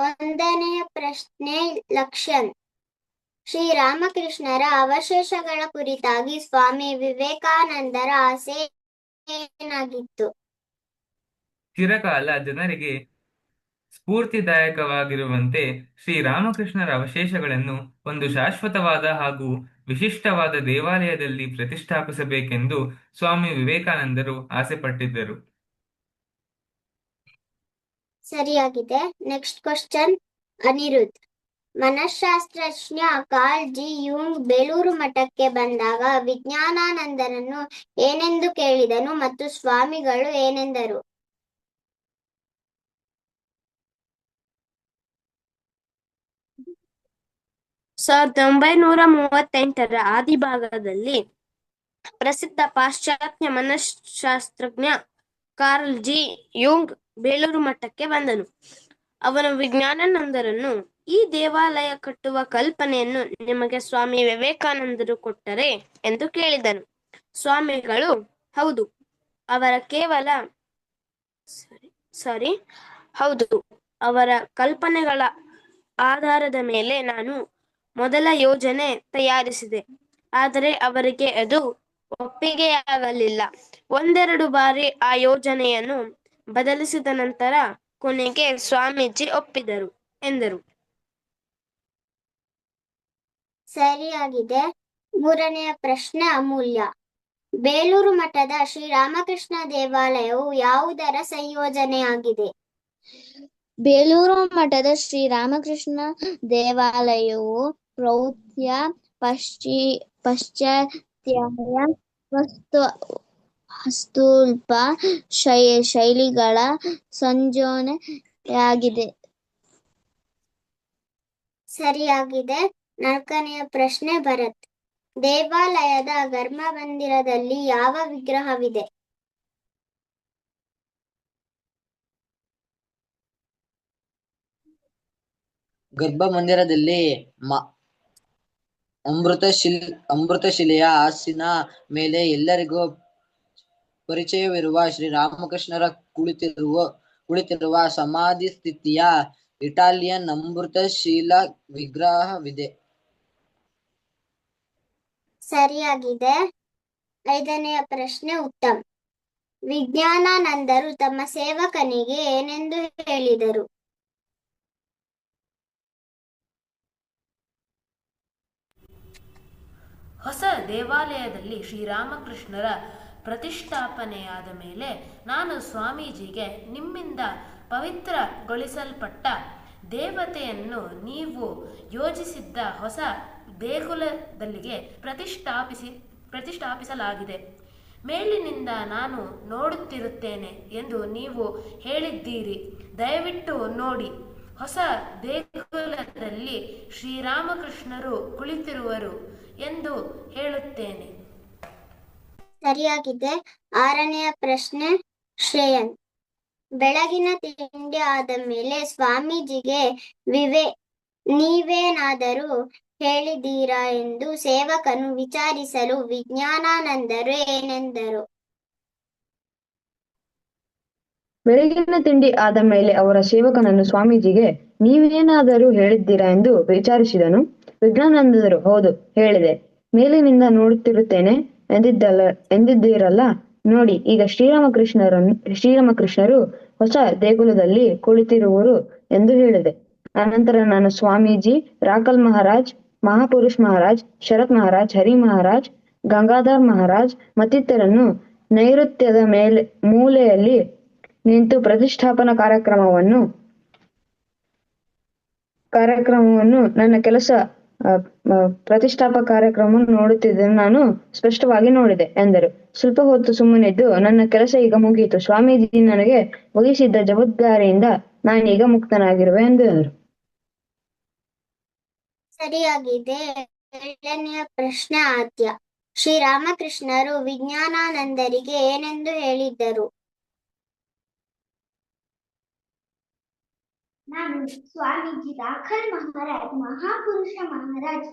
ಒಂದನೆಯ ಪ್ರಶ್ನೆ ಲಕ್ಷಣ್. ಶ್ರೀರಾಮಕೃಷ್ಣರ ಅವಶೇಷಗಳ ಕುರಿತಾಗಿ ಸ್ವಾಮಿ ವಿವೇಕಾನಂದರ ಆಸೆ ಏನಾಗಿತ್ತು? ಚಿರಕಾಲ ಜನರಿಗೆ ಸ್ಫೂರ್ತಿದಾಯಕವಾಗಿರುವಂತೆ ಶ್ರೀರಾಮಕೃಷ್ಣರ ಅವಶೇಷಗಳನ್ನು ಒಂದು ಶಾಶ್ವತವಾದ ಹಾಗೂ ವಿಶಿಷ್ಟವಾದ ದೇವಾಲಯದಲ್ಲಿ ಪ್ರತಿಷ್ಠಾಪಿಸಬೇಕೆಂದು ಸ್ವಾಮಿ ವಿವೇಕಾನಂದರು ಆಸೆಪಟ್ಟಿದ್ದರು. ಸರಿಯಾಗಿದೆ. Next question. ಅನಿರುದ್ಧ್. ಮನಃಶಾಸ್ತ್ರಜ್ಞ ಕಾರ್ಲ್ ಜಿ ಯುಂಗ್ ಬೇಲೂರು ಮಠಕ್ಕೆ ಬಂದಾಗ ವಿಜ್ಞಾನಾನಂದರನ್ನು ಏನೆಂದು ಕೇಳಿದನು ಮತ್ತು ಸ್ವಾಮಿಗಳು ಏನೆಂದರು? 1938ರ ಆದಿಭಾಗದಲ್ಲಿ ಪ್ರಸಿದ್ಧ ಪಾಶ್ಚಾತ್ಯ ಮನಃಶಾಸ್ತ್ರಜ್ಞ ಕಾರ್ಲ್ ಜಿ ಯುಂಗ್ ಬೇಲೂರು ಮಠಕ್ಕೆ ಬಂದನು. ಅವನು ವಿಜ್ಞಾನಾನಂದರನ್ನು ಈ ದೇವಾಲಯ ಕಟ್ಟುವ ಕಲ್ಪನೆಯನ್ನು ನಿಮಗೆ ಸ್ವಾಮಿ ವಿವೇಕಾನಂದರು ಕೊಟ್ಟರೆ ಎಂದು ಕೇಳಿದನು. ಸ್ವಾಮಿಗಳು ಹೌದು, ಅವರ ಕಲ್ಪನೆಗಳ ಆಧಾರದ ಮೇಲೆ ನಾನು ಮೊದಲ ಯೋಜನೆ ತಯಾರಿಸಿದೆ. ಆದರೆ ಅವರಿಗೆ ಅದು ಒಪ್ಪಿಗೆಯಾಗಲಿಲ್ಲ. ಒಂದೆರಡು ಬಾರಿ ಆ ಯೋಜನೆಯನ್ನು ಬದಲಿಸಿದ ನಂತರ ಕೊನೆಗೆ ಸ್ವಾಮೀಜಿ ಒಪ್ಪಿದರು ಎಂದರು. ಸರಿಯಾಗಿದೆ. ಮೂರನೆಯ ಪ್ರಶ್ನೆ ಅಮೂಲ್ಯ. ಬೇಲೂರು ಮಠದ ಶ್ರೀರಾಮಕೃಷ್ಣ ದೇವಾಲಯವು ಯಾವುದರ ಸಂಯೋಜನೆಯಾಗಿದೆ? ಬೇಲೂರು ಮಠದ ಶ್ರೀರಾಮಕೃಷ್ಣ ದೇವಾಲಯವು ಪ್ರೌಢ ಪಾಶ್ಚಾತ್ಯ ವಾಸ್ತುಶಿಲ್ಪ ಶೈಲಿಗಳ ಸಂಯೋಜನೆಯಾಗಿದೆ. ಸರಿಯಾಗಿದೆ. ನಾಲ್ಕನೆಯ ಪ್ರಶ್ನೆ ಭರತ್. ದೇವಾಲಯದ ಗರ್ಭಮಂದಿರದಲ್ಲಿ ಯಾವ ವಿಗ್ರಹವಿದೆ? ಗರ್ಭಮಂದಿರದಲ್ಲಿ ಅಮೃತಶಿಲೆಯ ಹಾಸಿನ ಮೇಲೆ ಎಲ್ಲರಿಗೂ ಪರಿಚಯವಿರುವ ಶ್ರೀರಾಮಕೃಷ್ಣರ ಕುಳಿತಿರುವ ಸಮಾಧಿ ಸ್ಥಿತಿಯ ಇಟಾಲಿಯನ್ ಅಮೃತಶಿಲಾ ವಿಗ್ರಹವಿದೆ. ಸರಿಯಾಗಿದೆ. ಐದನೆಯ ಪ್ರಶ್ನೆ ಉತ್ತಮ್. ವಿಜ್ಞಾನಾನಂದರು ತಮ್ಮ ಸೇವಕನಿಗೆ ಏನೆಂದು ಹೇಳಿದರು? ಹೊಸ ದೇವಾಲಯದಲ್ಲಿ ಶ್ರೀರಾಮಕೃಷ್ಣರ ಪ್ರತಿಷ್ಠಾಪನೆಯಾದ ಮೇಲೆ ನಾನು ಸ್ವಾಮೀಜಿಗೆ ನಿಮ್ಮಿಂದ ಪವಿತ್ರಗೊಳಿಸಲ್ಪಟ್ಟ ದೇವತೆಯನ್ನು ನೀವು ಯೋಜಿಸಿದ್ದ ಹೊಸ ದೇಗುಲದಲ್ಲಿಗೆ ಪ್ರತಿಷ್ಠಾಪಿಸಲಾಗಿದೆ. ಮೇಲಿನಿಂದ ನಾನು ನೋಡುತ್ತಿರುತ್ತೇನೆ ಎಂದು ನೀವು ಹೇಳಿದ್ದೀರಿ. ದಯವಿಟ್ಟು ನೋಡಿ, ಹೊಸ ದೇಗುಲದಲ್ಲಿ ಶ್ರೀರಾಮಕೃಷ್ಣರು ಕುಳಿತಿರುವರು ಎಂದು ಹೇಳುತ್ತೇನೆ. ಸರಿಯಾಗಿದೆ. ಆರನೆಯ ಪ್ರಶ್ನೆ ಶ್ರೇಯನ್. ಬೆಳಗಿನ ತಿಂಡಿ ಆದ ಮೇಲೆ ಸ್ವಾಮೀಜಿಗೆ ನೀವೇನಾದರೂ ಹೇಳಿದ್ದೀರಾ ಎಂದು ಸೇವಕನು ವಿಚಾರಿಸಲು ವಿಜ್ಞಾನಾನಂದರು ಏನೆಂದರು? ಬೆಳಗಿನ ತಿಂಡಿ ಆದ ಮೇಲೆ ಅವರ ಸೇವಕನನ್ನು ಸ್ವಾಮೀಜಿಗೆ ನೀವೇನಾದರೂ ಹೇಳಿದ್ದೀರಾ ಎಂದು ವಿಚಾರಿಸಿದನು. ವಿಜ್ಞಾನಾನಂದರು ಹೌದು, ಹೇಳಿದೆ. ಮೇಲಿನಿಂದ ನೋಡುತ್ತಿರುತ್ತೇನೆ ಎಂದಿದ್ದೀರಲ್ಲ, ನೋಡಿ, ಈಗ ಶ್ರೀರಾಮಕೃಷ್ಣರು ಹೊಸ ದೇಗುಲದಲ್ಲಿ ಕುಳಿತಿರುವರು ಎಂದು ಹೇಳಿದೆ. ಅನಂತರ ನಾನು ಸ್ವಾಮೀಜಿ, ರಾಕಲ್ ಮಹಾರಾಜ್, ಮಹಾಪುರುಷ್ ಮಹಾರಾಜ್, ಶರತ್ ಮಹಾರಾಜ್, ಹರಿ ಮಹಾರಾಜ್, ಗಂಗಾಧರ್ ಮಹಾರಾಜ್ ಮತ್ತಿತರನ್ನು ನೈಋತ್ಯದ ಮೂಲೆಯಲ್ಲಿ ನಿಂತು ಪ್ರತಿಷ್ಠಾಪನಾ ಕಾರ್ಯಕ್ರಮವನ್ನು ನನ್ನ ಪ್ರತಿಷ್ಠಾಪಕ ಕಾರ್ಯಕ್ರಮವನ್ನು ನೋಡುತ್ತಿದ್ದನ್ನು ನಾನು ಸ್ಪಷ್ಟವಾಗಿ ನೋಡಿದೆ ಎಂದರು. ಸ್ವಲ್ಪ ಹೊತ್ತು ಸುಮ್ಮನಿದ್ದು, ನನ್ನ ಕೆಲಸ ಈಗ ಮುಗಿಯಿತು. ಸ್ವಾಮೀಜಿ ನನಗೆ ವಹಿಸಿದ್ದ ಜವಾಬ್ದಾರಿಯಿಂದ ನಾನೀಗ ಮುಕ್ತನಾಗಿರುವೆ ಎಂದರು. ಸರಿಯಾಗಿದೆ. ಏಳನೆಯ ಪ್ರಶ್ನೆ ಆದ್ಯ. ಶ್ರೀರಾಮಕೃಷ್ಣರು ವಿಜ್ಞಾನಾನಂದರಿಗೆ ಏನೆಂದು ಹೇಳಿದ್ದರು? ನಾನು ಸ್ವಾಮೀಜಿ, ರಾಖಲ್ ಮಹಾರಾಜ್, ಮಹಾಪುರುಷ ಮಹಾರಾಜ್,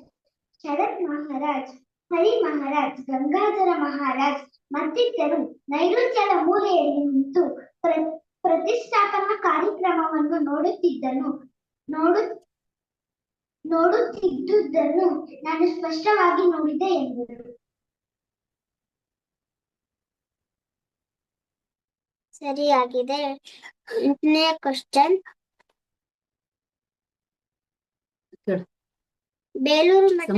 ಶರತ್ ಮಹಾರಾಜ್, ಹರಿ ಮಹಾರಾಜ್, ಗಂಗಾಧರ ಮಹಾರಾಜ್ ಮತ್ತಿತರರು ನೈಋತ್ಯದ ಮೂಲೆಯಲ್ಲಿ ನಿಂತು ಪ್ರತಿಷ್ಠಾಪನಾ ಕಾರ್ಯಕ್ರಮವನ್ನು ನೋಡುತ್ತಿದ್ದನು ನೋಡು ನೋಡುತ್ತಿದ್ದುದನ್ನು ನಾನು ಸ್ಪಷ್ಟವಾಗಿ ನೋಡಿದೆ ಎಂದರು. ಸರಿಯಾಗಿದೆ. 8ನೇ ಕ್ವಶನ್. ಬೇಲೂರು ಮಠ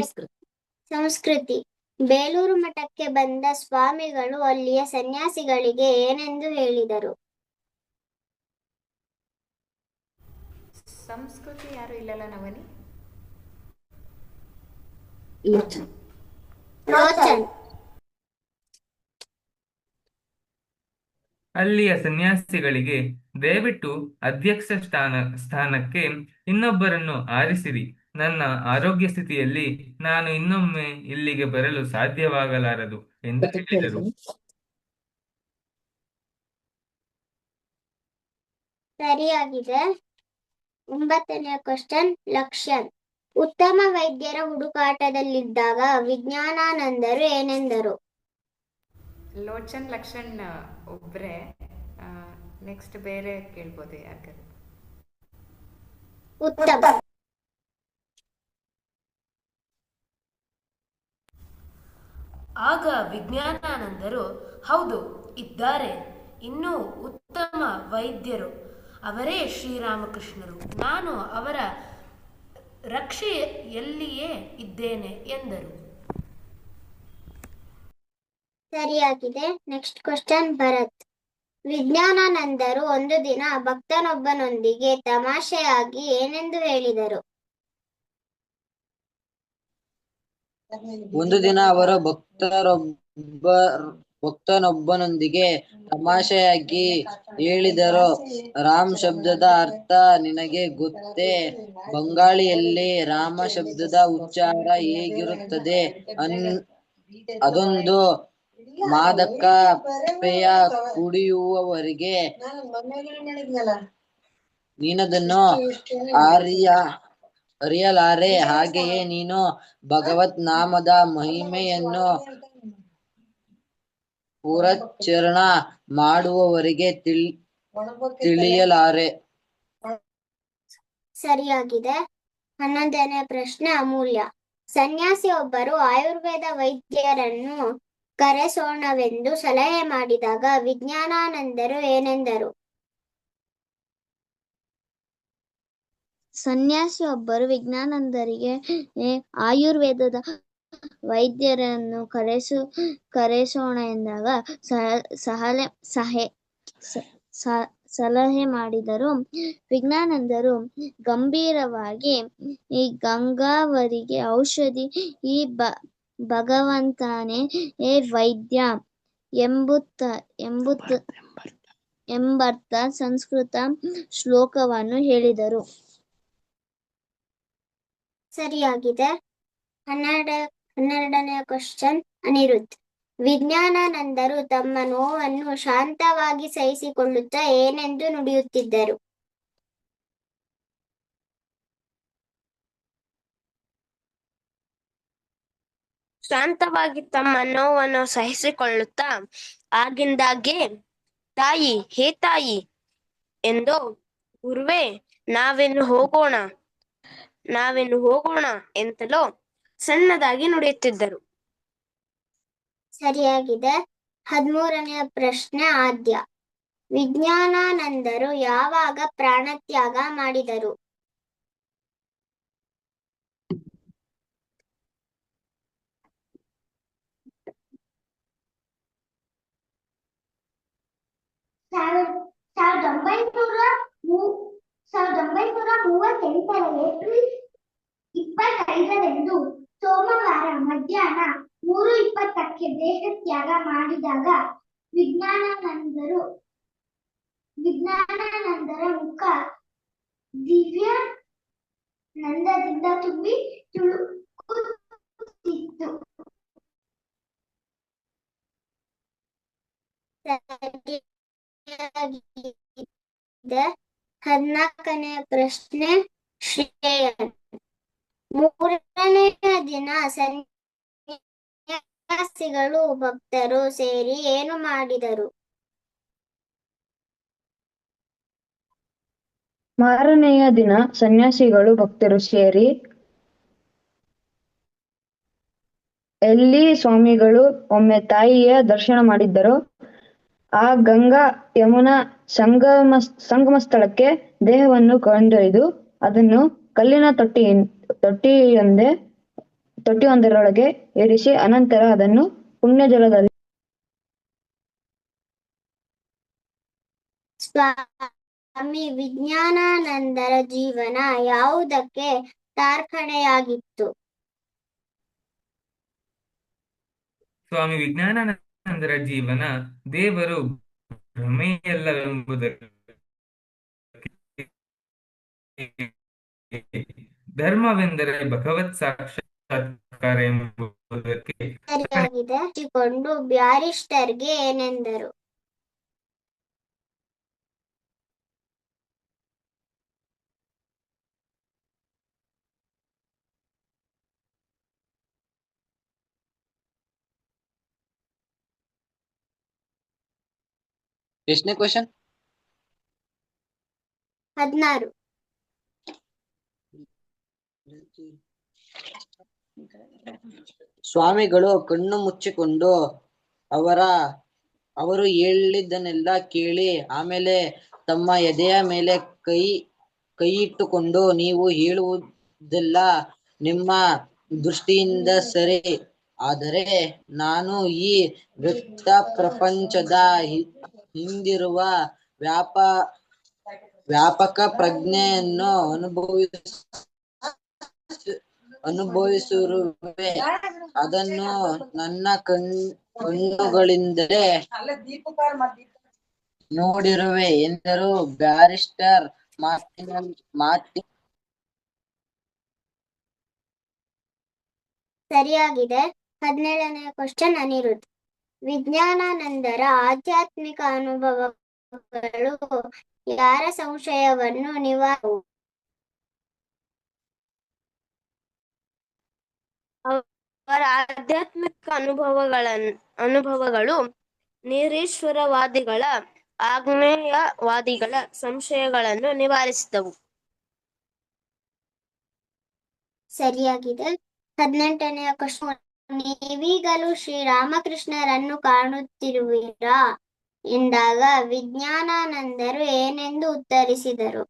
ಸಂಸ್ಕೃತಿ. ಬೇಲೂರು ಮಠಕ್ಕೆ ಬಂದ ಸ್ವಾಮಿಗಳು ಅಲ್ಲಿಯ ಸನ್ಯಾಸಿಗಳಿಗೆ ಏನೆಂದು ಹೇಳಿದರು? ಸಂಸ್ಕೃತಿ ಯಾರು ಇಲ್ಲಲ್ಲ ನವನಿ? ಲೋಚನ್. ಅಲ್ಲಿಯ ಸನ್ಯಾಸಿಗಳಿಗೆ ದಯವಿಟ್ಟು ಅಧ್ಯಕ್ಷ ಸ್ಥಾನಕ್ಕೆ ಇನ್ನೊಬ್ಬರನ್ನು ಆರಿಸಿರಿ. ನನ್ನ ಆರೋಗ್ಯ ಸ್ಥಿತಿಯಲ್ಲಿ ನಾನು ಇನ್ನೊಮ್ಮೆ ಇಲ್ಲಿಗೆ ಬರಲು ಸಾಧ್ಯವಾಗಲಾರದು ಎಂದು ಹೇಳಿದರು. ಸರಿಯಾಗಿದೆ. 9ನೇ ಕ್ವಶನ್. ಲಕ್ಷಣ್. ಉತ್ತಮ ವೈದ್ಯರ ಹುಡುಕಾಟದಲ್ಲಿದ್ದಾಗ ವಿಜ್ಞಾನಾನಂದರು ಏನೆಂದರು? ಲೋಚನ್ ಲಕ್ಷಣ್ ಒಬ್ರೆ. ನೆಕ್ಸ್ಟ್ ಬೇರೆ ಕೇಳ್ಬೋದು ಯಾಕಂದ್ರೆ. ಉತ್ತಮ. ಆಗ ವಿಜ್ಞಾನಾನಂದರು, ಹೌದು ಇದ್ದಾರೆ, ಇನ್ನೂ ಉತ್ತಮ ವೈದ್ಯರು, ಅವರೇ ಶ್ರೀರಾಮಕೃಷ್ಣರು. ನಾನು ಅವರ ರಕ್ಷೆಯಲ್ಲಿಯೇ ಇದ್ದೇನೆ ಎಂದರು. ಸರಿಯಾಗಿದೆ. Next question. ಭರತ್. ವಿಜ್ಞಾನಾನಂದರು ಒಂದು ದಿನ ಭಕ್ತನೊಬ್ಬನೊಂದಿಗೆ ತಮಾಷೆಯಾಗಿ ಏನೆಂದು ಹೇಳಿದರು? ಒಂದು ದಿನ ಅವರು ಭಕ್ತನೊಬ್ಬನೊಂದಿಗೆ ತಮಾಷೆಯಾಗಿ ಹೇಳಿದರು, ರಾಮ್ ಶಬ್ದದ ಅರ್ಥ ನಿನಗೆ ಗೊತ್ತೇ? ಬಂಗಾಳಿಯಲ್ಲಿ ರಾಮ ಶಬ್ದದ ಉಚ್ಚಾರ ಹೇಗಿರುತ್ತದೆ? ಅದೊಂದು ಮಾದಕ ಪೇಯ ಕುಡಿಯುವವರಿಗೆ ನೀನದನ್ನು ಅರಿಯಲಾರೆ. ಹಾಗೆಯೇ ನೀನು ಭಗವತ್ ನಾಮದ ಮಹಿಮೆಯನ್ನು ಪುರಚರಣ ಮಾಡುವವರಿಗೆ ತಿಳಿಯಲಾರೆ. ಸರಿಯಾಗಿದೆ. 11ನೇ ಪ್ರಶ್ನೆ. ಅಮೂಲ್ಯ. ಸನ್ಯಾಸಿಯೊಬ್ಬರು ಆಯುರ್ವೇದ ವೈದ್ಯರನ್ನು ಕರೆಸೋಣವೆಂದು ಸಲಹೆ ಮಾಡಿದಾಗ ವಿಜ್ಞಾನಾನಂದರು ಏನೆಂದರು? ಸನ್ಯಾಸಿಯೊಬ್ಬರು ವಿಜ್ಞಾನಾನಂದರಿಗೆ ಆಯುರ್ವೇದದ ವೈದ್ಯರನ್ನು ಕರೆಸೋಣ ಎಂದಾಗ ಸಲಹೆ ಮಾಡಿದರು. ವಿಜ್ಞಾನಾನಂದರು ಗಂಭೀರವಾಗಿ, ಈ ಗಂಗಾವರಿಗೆ ಔಷಧಿ ಈ ಭಗವಂತನೇ ವೈದ್ಯ ಎಂಬರ್ಥ ಸಂಸ್ಕೃತ ಶ್ಲೋಕವನ್ನು ಹೇಳಿದರು. ಸರಿಯಾಗಿದೆ. 12ನೇ ಕ್ವಶನ್. ಅನಿರುದ್ಧ್. ವಿಜ್ಞಾನಾನಂದರು ತಮ್ಮ ನೋವನ್ನು ಶಾಂತವಾಗಿ ಸಹಿಸಿಕೊಳ್ಳುತ್ತಾ ಏನೆಂದು ನುಡಿಯುತ್ತಿದ್ದರು? ಶಾಂತವಾಗಿ ತಮ್ಮ ನೋವನ್ನು ಸಹಿಸಿಕೊಳ್ಳುತ್ತಾ ಆಗಿಂದಾಗೆ, ತಾಯಿ, ಹೇ ತಾಯಿ ಎಂದು, ಗುರುವೇ ನಾವೆನ್ನು ಹೋಗೋಣ ಎಂತಲೋ ಸಣ್ಣದಾಗಿ ನುಡಿಯುತ್ತಿದ್ದರು. ಸರಿಯಾಗಿದೆ. 13ನೇ ಪ್ರಶ್ನೆ. ಆದ್ಯ. ವಿಜ್ಞಾನಾನಂದರು ಯಾವಾಗ ಪ್ರಾಣತ್ಯಾಗ ಮಾಡಿದರು? ಸಾವಿರದ ಒಂಬೈನೂರ 1938 ಏಪ್ರಿಲ್ 25ರಂದು ಸೋಮವಾರ ಮಧ್ಯಾಹ್ನ 3:20ಕ್ಕೆ ದೇಹತ್ಯಾಗ ಮಾಡಿದಾಗ ವಿಜ್ಞಾನಾನಂದರ ಮುಖ ದಿವ್ಯಾನಂದದಿಂದ ತುಂಬಿ ತುಳುಕುತ್ತಿತ್ತು. ಸರಿಯಾಗಿದೆ. 14ನೇ ಪ್ರಶ್ನೆ. ಶ್ರೇಯನ್. 3ನೇ ದಿನ ಸನ್ಯಾಸಿಗಳು ಭಕ್ತರು ಸೇರಿ ಏನು ಮಾಡಿದರು? ಮಾರನೆಯ ದಿನ ಸನ್ಯಾಸಿಗಳು ಭಕ್ತರು ಸೇರಿ ಎಲ್ಲಿ ಸ್ವಾಮಿಗಳು ಒಮ್ಮೆ ತಾಯಿಯ ದರ್ಶನ ಮಾಡಿದ್ದರೋ ಆ ಗಂಗಾ ಯಮುನಾ ಸಂಗಮ ಸ್ಥಳಕ್ಕೆ ದೇಹವನ್ನು ಕೊಂಡೊಯ್ದು ಅದನ್ನು ಕಲ್ಲಿನ ತೊಟ್ಟಿಯೊಂದರೊಳಗೆ ಇರಿಸಿ ಅನಂತರ ಅದನ್ನು ಪುಣ್ಯಜಲದಲ್ಲಿ ಸ್ವಾಮಿ ವಿಜ್ಞಾನಾನಂದರ ಜೀವನ ಯಾವುದಕ್ಕೆ ತಾರ್ಪಣೆಯಾಗಿತ್ತು? ಸ್ವಾಮಿ ವಿಜ್ಞಾನಾನಂದರ ಜೀವನ ದೇವರು ಭ್ರಮೆಯಲ್ಲವೆಂಬುದಕ್ಕೆ, ಧರ್ಮವೆಂದರೆ ಭಗವತ್ ಸಾಕ್ಷಾತ್ಕಾರ ಎಂಬುದಕ್ಕೆ ಸರಿಯಾಗಿದೆ. ಕೊಂಡು ಬ್ಯಾರಿಸ್ಟರ್ಗೆ ಏನೆಂದರು? ಎಷ್ಟನೇ ಕ್ವಶನ್? 16. ಸ್ವಾಮಿಗಳು ಕಣ್ಣು ಮುಚ್ಚಿಕೊಂಡು ಅವರು ಹೇಳಿದ್ದನ್ನೆಲ್ಲ ಕೇಳಿ ಆಮೇಲೆ ತಮ್ಮ ಎದೆಯ ಮೇಲೆ ಕೈಯಿಟ್ಟುಕೊಂಡು, ನೀವು ಹೇಳುವುದೆಲ್ಲ ನಿಮ್ಮ ದೃಷ್ಟಿಯಿಂದ ಸರಿ, ಆದರೆ ನಾನು ಈ ವ್ಯಕ್ತ ಪ್ರಪಂಚದ ಹಿಂದಿರುವ ವ್ಯಾಪಕ ಪ್ರಜ್ಞೆಯನ್ನು ಅನುಭವಿಸಿರುವೆ, ಅದನ್ನು ನನ್ನ ಕಣ್ಣುಗಳಿಂದಲೇ ನೋಡಿರುವೆ ಎಂದರು ಬ್ಯಾರಿಸ್ಟರ್ ಮಾರ್ಟಿನ್. ಸರಿಯಾಗಿದೆ. 17ನೇ ಕ್ವಶನ್ ಅನಿರುದ್ಧ್. ವಿಜ್ಞಾನಾನಂದರ ಆಧ್ಯಾತ್ಮಿಕ ಅನುಭವಗಳು ಯಾರ ಸಂಶಯವನ್ನು ನಿವಾರಿಸಿದವು? ಅವರ ಆಧ್ಯಾತ್ಮಿಕ ಅನುಭವಗಳು ನಿರೀಶ್ವರವಾದಿಗಳ ಆಗ್ನೇಯವಾದಿಗಳ ಸಂಶಯಗಳನ್ನು ನಿವಾರಿಸಿದವು. ಸರಿಯಾಗಿದೆ. 18ನೇ ಕ್ವಶನ್, ನೀವೀಗಲೂ ಶ್ರೀರಾಮಕೃಷ್ಣರನ್ನು ಕಾಣುತ್ತಿರುವಿರಾ ಎಂದಾಗ ವಿಜ್ಞಾನಾನಂದರು ಏನೆಂದು ಉತ್ತರಿಸಿದರು?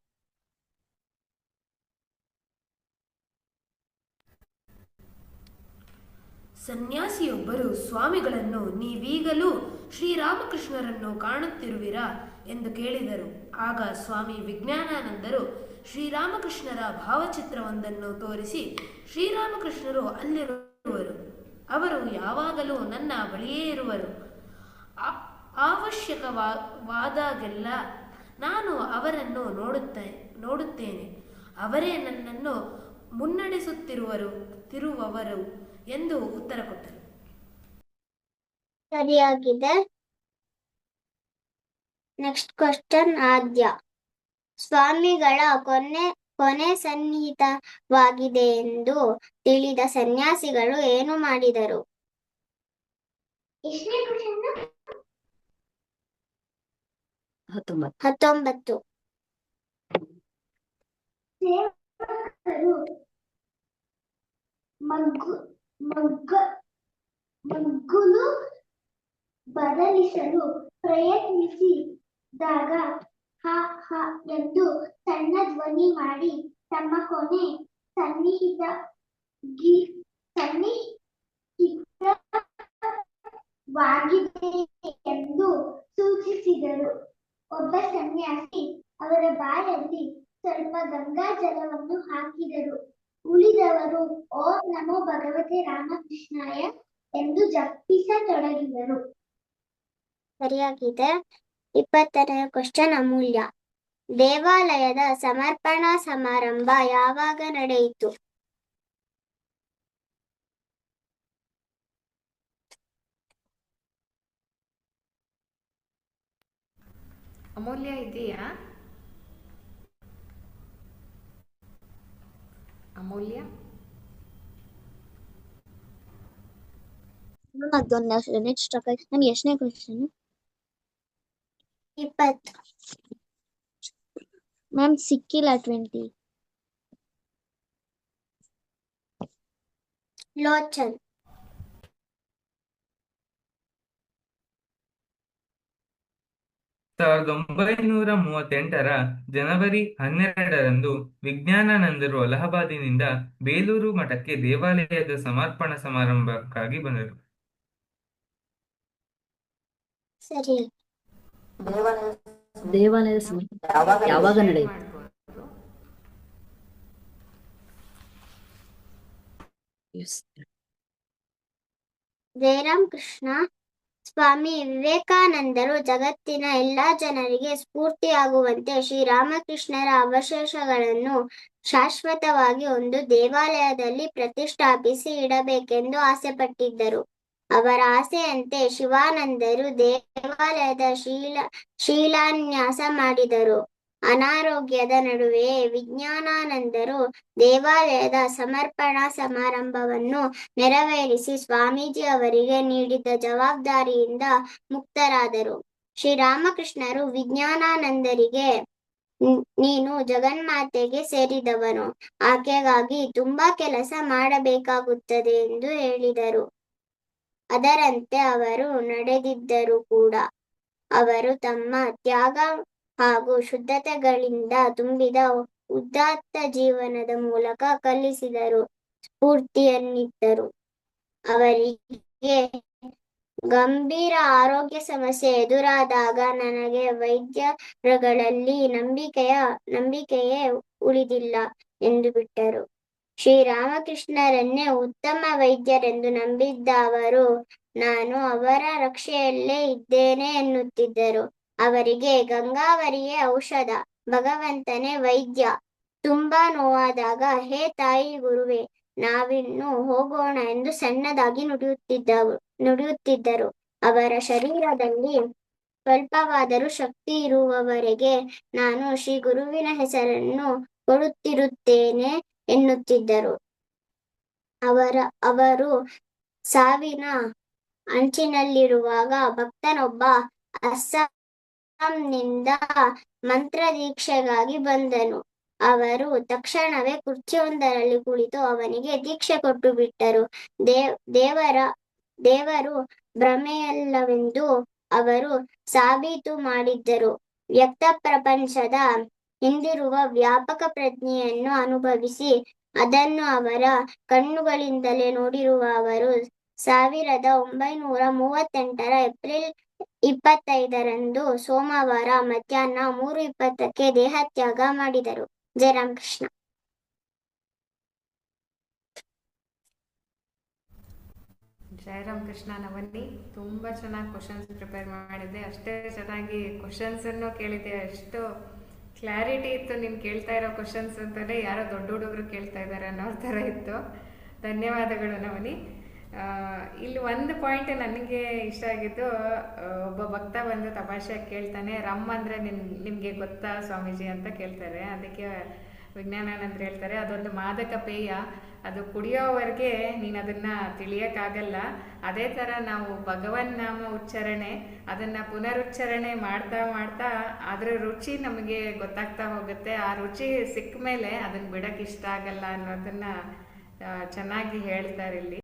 ಸನ್ಯಾಸಿಯೊಬ್ಬರು ಸ್ವಾಮಿಗಳನ್ನು ನೀವೀಗಲೂ ಶ್ರೀರಾಮಕೃಷ್ಣರನ್ನು ಕಾಣುತ್ತಿರುವಿರಾ ಎಂದು ಕೇಳಿದರು. ಆಗ ಸ್ವಾಮಿ ವಿಜ್ಞಾನಾನಂದರು ಶ್ರೀರಾಮಕೃಷ್ಣರ ಭಾವಚಿತ್ರವೊಂದನ್ನು ತೋರಿಸಿ, ಶ್ರೀರಾಮಕೃಷ್ಣರು ಅಲ್ಲಿರುವರು, ಅವರು ಯಾವಾಗಲೂ ನನ್ನ ಬಳಿಯೇ ಇರುವರು, ಅವಶ್ಯಕವಾದಾಗೆಲ್ಲ ನಾನು ಅವರನ್ನು ನೋಡುತ್ತೇನೆ, ಅವರೇ ನನ್ನನ್ನು ಮುನ್ನಡೆಸುತ್ತಿರುವವರು ಎಂದು ಉತ್ತರ ಕೊಟ್ಟರು. ಸರಿಯಾಗಿದೆ. ನೆಕ್ಸ್ಟ್ ಕ್ವಶನ್ ಆದ್ಯ. ಸ್ವಾಮಿಗಳ ಕೊನೆ ಸನ್ನಿಹಿತವಾಗಿದೆ ಎಂದು ತಿಳಿದ ಸನ್ಯಾಸಿಗಳು ಏನು ಮಾಡಿದರು? ಎಷ್ಟನೇ ಕ್ವಶನ್? 19. ಸೇವಕರು ಮಗ್ಗುಲು ಬದಲಿಸಲು ಪ್ರಯತ್ನಿಸಿದಾಗ ಹ ಹ ಎಂದು ಸಣ್ಣ ಧ್ವನಿ ಮಾಡಿ ತಮ್ಮ ಕೊನೆ ಸನ್ನಿಹಿತವಾಗಿದೆ ಎಂದು ಸೂಚಿಸಿದರು. ಒಬ್ಬ ಸನ್ಯಾಸಿ ಅವರ ಬಾಯಲ್ಲಿ ಸ್ವಲ್ಪ ಗಂಗಾಜಲವನ್ನು ಹಾಕಿದರು. ಉಳಿದವರು ಓಂ ನಮೋ ಭಗವತೆ ರಾಮಕೃಷ್ಣಾಯ ಎಂದು ಜಪಿಸತೊಡಗಿದರು. ಸರಿಯಾಗಿದೆ. 20ನೇ ಕ್ವಶನ್ ಅಮೂಲ್ಯ. ದೇವಾಲಯದ ಸಮರ್ಪಣಾ ಸಮಾರಂಭ ಯಾವಾಗ ನಡೆಯಿತು? ಅಮೂಲ್ಯ ಇದೆಯಾ? ಅಮೂಲ್ಯ, ನೆಕ್ಸ್ಟ್ ನಮ್ಗೆ ಎಷ್ಟನೇ ಕ್ವಶನ್? 20. ಮ್ಯಾಮ್ ಸಿಕ್ಕಿಲ್ಲ 20. ಲೋಚನ್. 1938 ಜನವರಿ 12ರಂದು ವಿಜ್ಞಾನಾನಂದರು ಅಲಹಾಬಾದಿನಿಂದ ಬೇಲೂರು ಮಠಕ್ಕೆ ದೇವಾಲಯದ ಸಮರ್ಪಣಾ ಸಮಾರಂಭಕ್ಕಾಗಿ ಬಂದರು. ಸರಿ. ದೇವಾಲಯದ ಯಾವಾಗ ನಡೆಯಿತು? ಜಯರಾಮ್ ಕೃಷ್ಣ. ಸ್ವಾಮಿ ವಿವೇಕಾನಂದರು ಜಗತ್ತಿನ ಎಲ್ಲಾ ಜನರಿಗೆ ಸ್ಫೂರ್ತಿಯಾಗುವಂತೆ ಶ್ರೀರಾಮಕೃಷ್ಣರ ಅವಶೇಷಗಳನ್ನು ಶಾಶ್ವತವಾಗಿ ಒಂದು ದೇವಾಲಯದಲ್ಲಿ ಪ್ರತಿಷ್ಠಾಪಿಸಿ ಇಡಬೇಕೆಂದು ಆಸೆಪಟ್ಟಿದ್ದರು. ಅವರ ಆಸೆಯಂತೆ ಶಿವಾನಂದರು ದೇವಾಲಯದ ಶಿಲಾನ್ಯಾಸ ಮಾಡಿದರು. ಅನಾರೋಗ್ಯದ ನಡುವೆಯೇ ವಿಜ್ಞಾನಾನಂದರು ದೇವಾಲಯದ ಸಮರ್ಪಣಾ ಸಮಾರಂಭವನ್ನು ನೆರವೇರಿಸಿ ಸ್ವಾಮೀಜಿ ಅವರಿಗೆ ನೀಡಿದ್ದ ಜವಾಬ್ದಾರಿಯಿಂದ ಮುಕ್ತರಾದರು. ಶ್ರೀರಾಮಕೃಷ್ಣರು ವಿಜ್ಞಾನಾನಂದರಿಗೆ, ನೀನು ಜಗನ್ಮಾತೆಗೆ ಸೇರಿದವನು, ಆಕೆಗಾಗಿ ತುಂಬಾ ಕೆಲಸ ಮಾಡಬೇಕಾಗುತ್ತದೆ ಎಂದು ಹೇಳಿದರು. ಅದರಂತೆ ಅವರು ನಡೆದಿದ್ದರು ಕೂಡ. ಅವರು ತಮ್ಮ ತ್ಯಾಗ ಹಾಗೂ ಶುದ್ಧತೆಗಳಿಂದ ತುಂಬಿದ ಉದಾತ್ತ ಜೀವನದ ಮೂಲಕ ಕಲಿಸಿದರು, ಸ್ಫೂರ್ತಿಯನ್ನಿತ್ತರು. ಅವರಿಗೆ ಗಂಭೀರ ಆರೋಗ್ಯ ಸಮಸ್ಯೆ ಎದುರಾದಾಗ ನನಗೆ ವೈದ್ಯರುಗಳಲ್ಲಿ ನಂಬಿಕೆಯೇ ಉಳಿದಿಲ್ಲ ಎಂದು ಬಿಟ್ಟರು. ಶ್ರೀರಾಮಕೃಷ್ಣರನ್ನೇ ಉತ್ತಮ ವೈದ್ಯರೆಂದು ನಂಬಿದ್ದ ಅವರು ನಾನು ಅವರ ರಕ್ಷೆಯಲ್ಲೇ ಇದ್ದೇನೆ ಎನ್ನುತ್ತಿದ್ದರು. ಅವರಿಗೆ ಗಂಗಾವರಿಯೇ ಔಷಧ, ಭಗವಂತನೇ ವೈದ್ಯ. ತುಂಬಾ ನೋವಾದಾಗ ಹೇ ತಾಯಿ ಗುರುವೆ, ನಾವಿನ್ನು ಹೋಗೋಣ ಎಂದು ಸಣ್ಣದಾಗಿ ನುಡಿಯುತ್ತಿದ್ದರು. ಅವರ ಶರೀರದಲ್ಲಿ ಸ್ವಲ್ಪವಾದರೂ ಶಕ್ತಿ ಇರುವವರೆಗೆ ನಾನು ಶ್ರೀ ಗುರುವಿನ ಹೆಸರನ್ನು ಕೊಡುತ್ತಿರುತ್ತೇನೆ ಎನ್ನುತ್ತಿದ್ದರು. ಅವರು ಸಾವಿನ ಅಂಚಿನಲ್ಲಿರುವಾಗ ಭಕ್ತನೊಬ್ಬ ಅಸ್ಸಾಂನಿಂದ ಮಂತ್ರದೀಕ್ಷೆಗಾಗಿ ಬಂದನು. ಅವರು ತಕ್ಷಣವೇ ಕುರ್ಚಿಯೊಂದರಲ್ಲಿ ಕುಳಿತು ಅವನಿಗೆ ದೀಕ್ಷೆ ಕೊಟ್ಟು ಬಿಟ್ಟರು. ದೇವರು ಭ್ರಮೆಯಲ್ಲವೆಂದು ಅವರು ಸಾಬೀತು ಮಾಡಿದ್ದರು. ವ್ಯಕ್ತ ಪ್ರಪಂಚದ ಹಿಂದಿರುವ ವ್ಯಾಪಕ ಪ್ರಜ್ಞೆಯನ್ನು ಅನುಭವಿಸಿ ಅದನ್ನು ಅವರ ಕಣ್ಣುಗಳಿಂದಲೇ ನೋಡಿರುವ ಅವರು 1938 ಏಪ್ರಿಲ್ 25ರಂದು ಸೋಮವಾರ ಮಧ್ಯಾಹ್ನ 3:20ಕ್ಕೆ ದೇಹತ್ಯಾಗ ಮಾಡಿದರು. ಜಯರಾಮ್ ಕೃಷ್ಣ. ಜಯರಾಮ್ ಕೃಷ್ಣ ನವನಿ, ತುಂಬ ಚೆನ್ನಾಗಿ ಕ್ವಶನ್ಸ್ ಪ್ರಿಪೇರ್ ಮಾಡಿದ್ದೆ. ಅಷ್ಟೇ ಚೆನ್ನಾಗಿ ಕ್ವಶನ್ಸನ್ನು ಕೇಳಿದೆ. ಅಷ್ಟು ಕ್ಲಾರಿಟಿ ಇತ್ತು ನೀನು ಕೇಳ್ತಾ ಇರೋ ಕ್ವಶನ್ಸ್ ಅಂತಲೇ ಯಾರೋ ದೊಡ್ಡ ಹುಡುಗರು ಕೇಳ್ತಾ ಇದ್ದಾರೆ ಅನ್ನೋ ಥರ ಇತ್ತು. ಧನ್ಯವಾದಗಳು ನವನಿ. ಇಲ್ಲಿ ಒಂದು ಪಾಯಿಂಟ್ ನನಗೆ ಇಷ್ಟ ಆಗಿದ್ದು, ಒಬ್ಬ ಭಕ್ತ ಬಂದು ತಮಾಷೆಯಾಗಿ ಕೇಳ್ತಾನೆ, ರಮ್ ಅಂದರೆ ನಿಮಗೆ ಗೊತ್ತಾ ಸ್ವಾಮೀಜಿ ಅಂತ ಕೇಳ್ತಾರೆ. ಅದಕ್ಕೆ ವಿಜ್ಞಾನಾನಂದರು ಹೇಳ್ತಾರೆ, ಅದೊಂದು ಮಾದಕ ಪೇಯ, ಅದು ಕುಡಿಯೋವರೆಗೆ ನೀನು ಅದನ್ನು ತಿಳಿಯೋಕ್ಕಾಗಲ್ಲ. ಅದೇ ಥರ ನಾವು ಭಗವನ್ ನಾಮ ಉಚ್ಚಾರಣೆ ಅದನ್ನು ಪುನರುಚ್ಚಾರಣೆ ಮಾಡ್ತಾ ಮಾಡ್ತಾ ಅದರ ರುಚಿ ನಮಗೆ ಗೊತ್ತಾಗ್ತಾ ಹೋಗುತ್ತೆ. ಆ ರುಚಿ ಸಿಕ್ಕ ಮೇಲೆ ಅದನ್ನು ಬಿಡೋಕ್ಕೆ ಇಷ್ಟ ಆಗಲ್ಲ ಅನ್ನೋದನ್ನು ಚೆನ್ನಾಗಿ ಹೇಳ್ತಾರೆ ಇಲ್ಲಿ.